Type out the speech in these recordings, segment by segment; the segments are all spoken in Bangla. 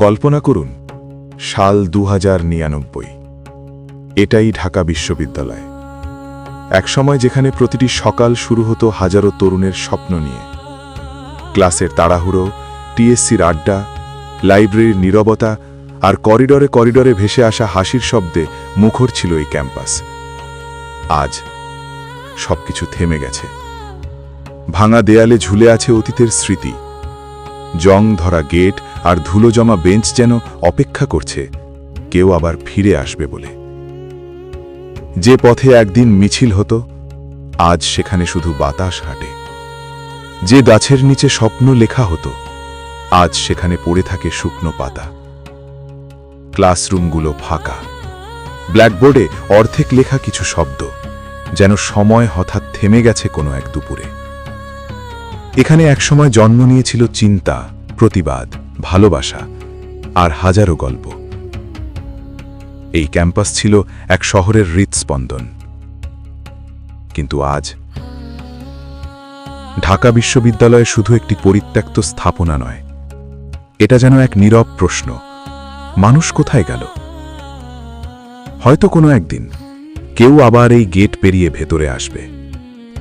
কল্পনা করুন, সাল 2099। এটাই ঢাকা বিশ্ববিদ্যালয়। একসময় যেখানে প্রতিটি সকাল শুরু হতো হাজারো তরুণের স্বপ্ন নিয়ে। ক্লাসের তাড়াহুড়ো, টিএসসির আড্ডা, লাইব্রেরির নীরবতা আর করিডরে করিডরে ভেসে আসা হাসির শব্দে মুখর ছিল এই ক্যাম্পাস। আজ সবকিছু থেমে গেছে। ভাঙা দেয়ালে ঝুলে আছে অতীতের স্মৃতি। জং ধরা গেট আর ধুলো জমা বেঞ্চ যেন অপেক্ষা করছে কেউ আবার ফিরে আসবে বলে। যে পথে একদিন মিছিল হতো, আজ সেখানে শুধু বাতাস হাঁটে। যে গাছের নিচে স্বপ্ন লেখা হতো, আজ সেখানে পড়ে থাকে শুকনো পাতা। ক্লাসরুমগুলো ফাঁকা, ব্ল্যাকবোর্ডে অর্ধেক লেখা কিছু শব্দ, যেন সময় হঠাৎ থেমে গেছে কোনো এক দুপুরে। এখানে একসময় জন্ম নিয়েছিল চিন্তা, প্রতিবাদ, ভালোবাসা আর হাজারো গল্প। এই ক্যাম্পাস ছিল এক শহরের হৃৎস্পন্দন। কিন্তু আজ ঢাকা বিশ্ববিদ্যালয় শুধু একটি পরিত্যক্ত স্থাপনা নয়, এটা যেন এক নীরব প্রশ্ন, মানুষ কোথায় গেল? হয়তো কোনো একদিন কেউ আবার এই গেট পেরিয়ে ভেতরে আসবে,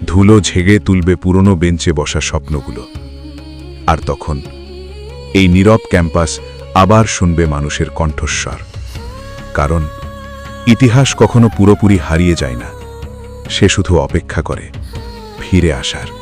ধুলো ঝেড়ে তুলবে পুরনো বেঞ্চে বসা স্বপ্নগুলো। আর তখন এই নীরব ক্যাম্পাস আবার শুনবে মানুষের কণ্ঠস্বর। কারণ ইতিহাস কখনো পুরোপুরি হারিয়ে যায় না, সে শুধু অপেক্ষা করে ফিরে আসার।